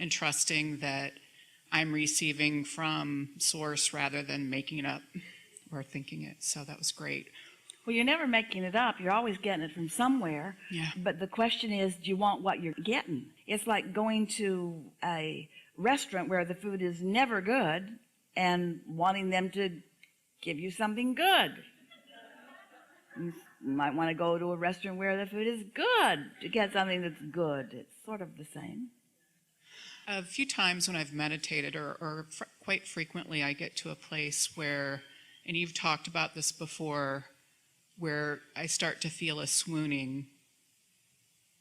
and trusting that I'm receiving from source rather than making it up or thinking it. So that was great. Well, you're never making it up. You're always getting it from somewhere. Yeah. But the question is, do you want what you're getting? It's like going to a restaurant where the food is never good and wanting them to give you something good. You might want to go to a restaurant where the food is good to get something that's good. It's sort of the same. A few times when I've meditated, or quite frequently, I get to a place where, and you've talked about this before, where I start to feel a swooning.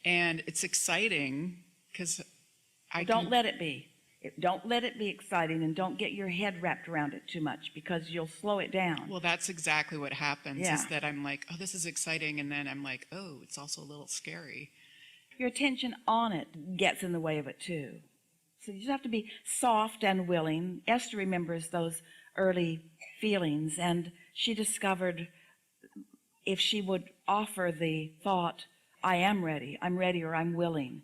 And it's exciting because Don't let it be. Don't let it be exciting, and don't get your head wrapped around it too much, because you'll slow it down. Well, that's exactly what happens, Yeah. is that I'm like, oh, this is exciting, and then I'm like, oh, it's also a little scary. Your attention on it gets in the way of it too. So you just have to be soft and willing. Esther remembers those early feelings, and she discovered if she would offer the thought, I am ready, or I'm willing.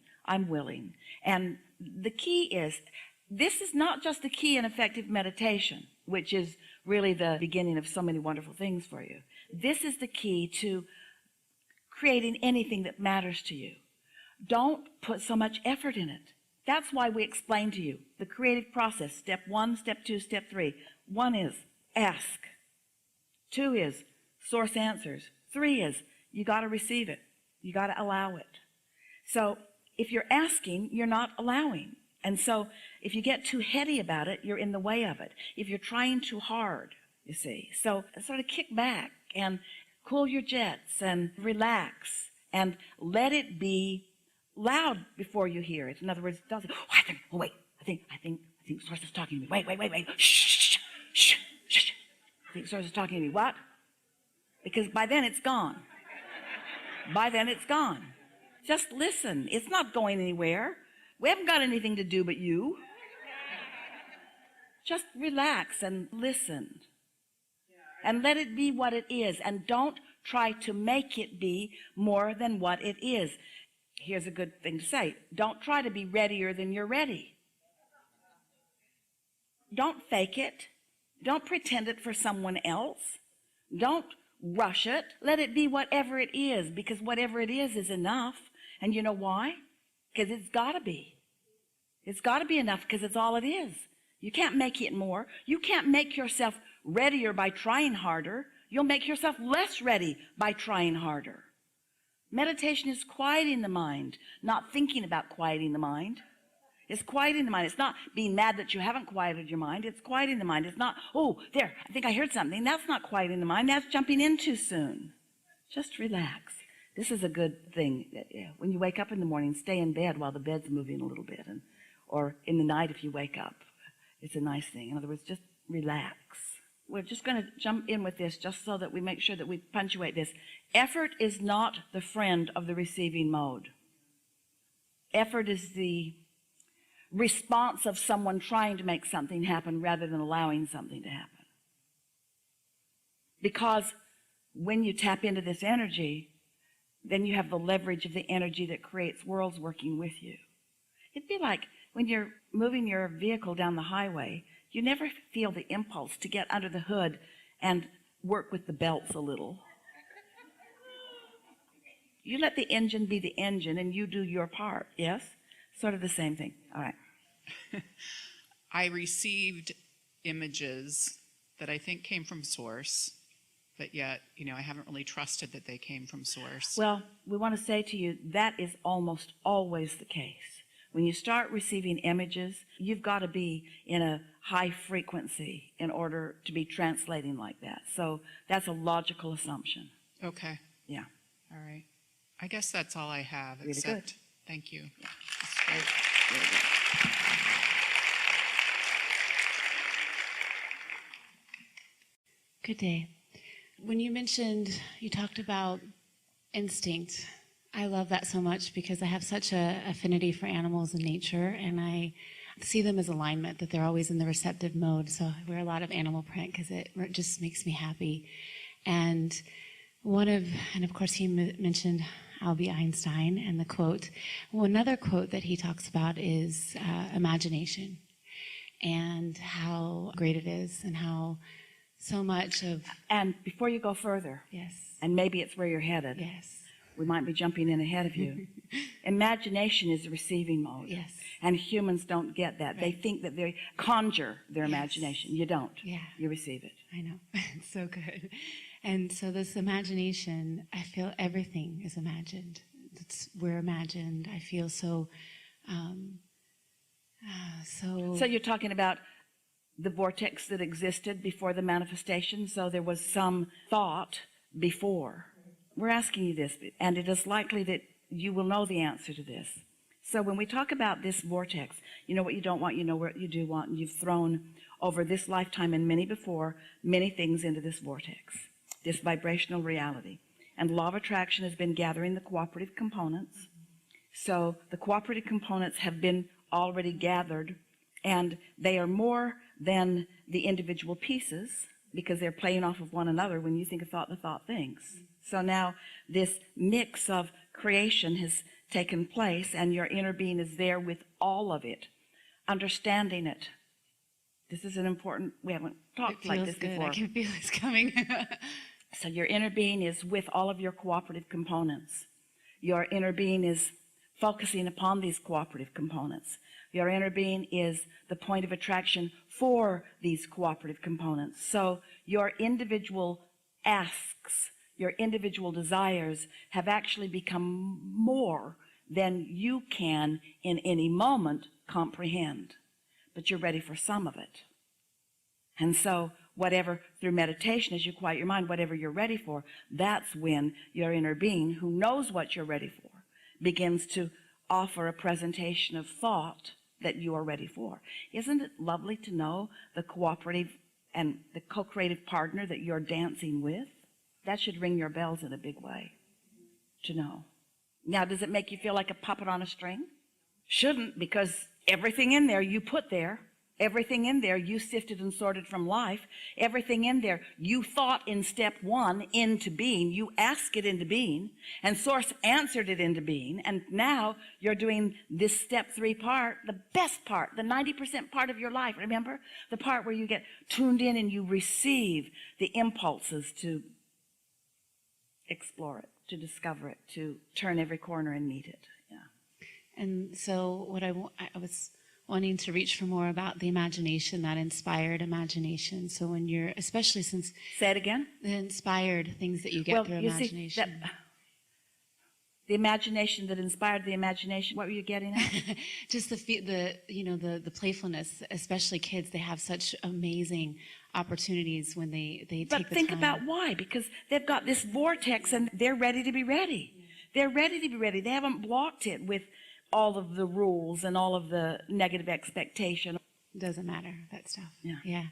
And the key is, this is not just the key in effective meditation, which is really the beginning of so many wonderful things for you. This is the key to creating anything that matters to you. Don't put so much effort in it. That's why we explain to you the creative process, step 1, step 2, step 3. 1 is ask. 2 is source answers. 3 is you got to receive it. You got to allow it. So if you're asking, you're not allowing. And so if you get too heady about it, you're in the way of it. If you're trying too hard, you see. So sort of kick back and cool your jets and relax and let it be loud before you hear it. In other words, don't say, I think source is talking to me. Wait. Shh. I think source is talking to me. What? Because by then it's gone. Just listen. It's not going anywhere. We haven't got anything to do but you. Just relax and listen. And let it be what it is. And don't try to make it be more than what it is. Here's a good thing to say. Don't try to be readier than you're ready. Don't fake it. Don't pretend it for someone else. Don't rush it. Let it be whatever it is, because whatever it is enough. And you know why? Because it's got to be. It's got to be enough, because it's all it is. You can't make it more. You can't make yourself readier by trying harder. You'll make yourself less ready by trying harder. Meditation is quieting the mind, not thinking about quieting the mind. It's quieting the mind. It's not being mad that you haven't quieted your mind. It's quieting the mind. It's not, oh, there, I think I heard something. That's not quieting the mind. That's jumping in too soon. Just relax. This is a good thing. When you wake up in the morning, stay in bed while the bed's moving a little bit, or in the night if you wake up. It's a nice thing. In other words, just relax. We're just going to jump in with this just so that we make sure that we punctuate this. Effort is not the friend of the receiving mode. Effort is the response of someone trying to make something happen rather than allowing something to happen. Because when you tap into this energy, then you have the leverage of the energy that creates worlds working with you. It'd be like when you're moving your vehicle down the highway, you never feel the impulse to get under the hood and work with the belts a little. You let the engine be the engine and you do your part, yes? Sort of the same thing. All right. I received images that I think came from source, but yet, I haven't really trusted that they came from source. Well, we want to say to you, that is almost always the case. When you start receiving images, you've got to be in a high frequency in order to be translating like that. So that's a logical assumption. Okay. Yeah. All right. I guess that's all I have. Really except, good. Thank you. Yeah. That's great. Really good. Good day. When you talked about instinct, I love that so much because I have such an affinity for animals and nature, and I see them as alignment, that they're always in the receptive mode. So I wear a lot of animal print because it just makes me happy. And of course he mentioned Albie Einstein, and the quote. Well, another quote that he talks about is imagination, and how great it is, and how so much of... And before you go further, Yes. and maybe it's where you're headed. Yes. We might be jumping in ahead of you. Imagination is the receiving mode. Yes. And humans don't get that. Right. They think that they conjure their Yes. imagination. You don't. Yeah. You receive it. I know. It's so good. And so this imagination, I feel everything is imagined. We're imagined. I feel so, So you're talking about the vortex that existed before the manifestation. So there was some thought before. We're asking you this, and it is likely that you will know the answer to this. So when we talk about this vortex, you know what you don't want, you know what you do want, and you've thrown over this lifetime and many before, many things into this vortex, this vibrational reality. And law of attraction has been gathering the cooperative components. So the cooperative components have been already gathered, and they are more than the individual pieces, because they're playing off of one another. When you think a thought, the thought thinks. So now this mix of creation has taken place, and your inner being is there with all of it, understanding it. This is an important, we haven't talked like this good. before. I can feel this coming. So your inner being is with all of your cooperative components. Your inner being is focusing upon these cooperative components. Your inner being is the point of attraction for these cooperative components. So your individual asks, your individual desires have actually become more than you can in any moment comprehend. But you're ready for some of it. And so whatever, through meditation, as you quiet your mind, whatever you're ready for, that's when your inner being, who knows what you're ready for, begins to offer a presentation of thought that you are ready for. Isn't it lovely to know the cooperative and the co-creative partner that you're dancing with? That should ring your bells in a big way to know. Now, does it make you feel like a puppet on a string? Shouldn't, because everything in there you put there. Everything in there you sifted and sorted from life. Everything in there you thought in step one into being. You asked it into being, and Source answered it into being. And now you're doing this step 3 part, the best part, the 90% part of your life. Remember? The part where you get tuned in and you receive the impulses to explore it, to discover it, to turn every corner and meet it. Yeah. And so what I was wanting to reach for more about the imagination, that inspired imagination. So when you're, especially since... Say it again? The inspired things that you get through imagination. See, the imagination that inspired the imagination, what were you getting at? Just the playfulness, especially kids, they have such amazing opportunities when they take the time. But think about why, because they've got this vortex and they're ready to be ready. They're ready to be ready. They haven't blocked it with all of the rules and all of the negative expectation. Doesn't matter, that stuff. Yeah.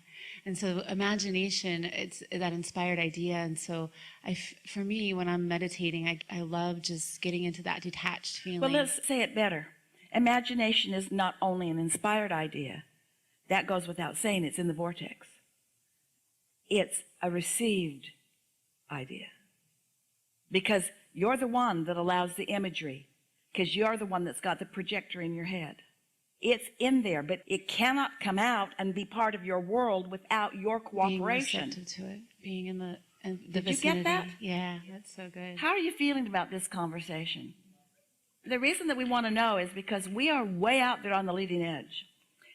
And so imagination, it's that inspired idea. And so for me, when I'm meditating, I love just getting into that detached feeling. Well, let's say it better. Imagination is not only an inspired idea. That goes without saying. It's in the vortex. It's a received idea. Because you're the one that allows the imagery. Because you're the one that's got the projector in your head. It's in there, but it cannot come out and be part of your world without your cooperation. Being receptive to it, being in the Did vicinity. you get that? Yeah, that's so good. How are you feeling about this conversation? The reason that we want to know is because we are way out there on the leading edge.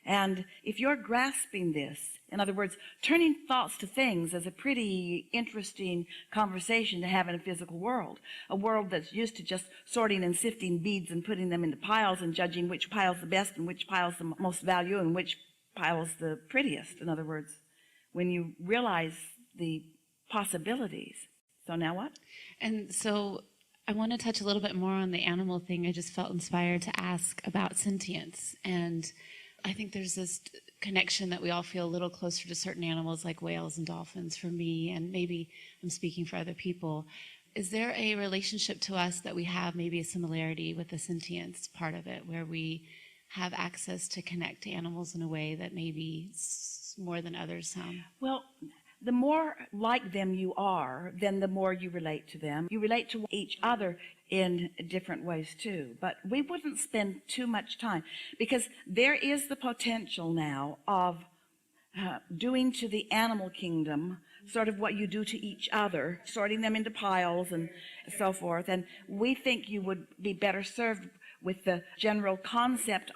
And if you're grasping this, in other words, turning thoughts to things is a pretty interesting conversation to have in a physical world. A world that's used to just sorting and sifting beads and putting them into piles and judging which pile's the best and which pile's the most value and which pile's the prettiest. In other words, when you realize the possibilities. So now what? And so I want to touch a little bit more on the animal thing. I just felt inspired to ask about sentience. And I think there's this connection that we all feel a little closer to certain animals like whales and dolphins for me, and maybe I'm speaking for other people. Is there a relationship to us that we have, maybe a similarity with the sentience part of it, where we have access to connect to animals in a way that maybe more than others some? Well, the more like them you are, then the more you relate to them. You relate to each other in different ways too. But we wouldn't spend too much time, because there is the potential now of doing to the animal kingdom sort of what you do to each other, sorting them into piles and so forth. And we think you would be better served with the general concept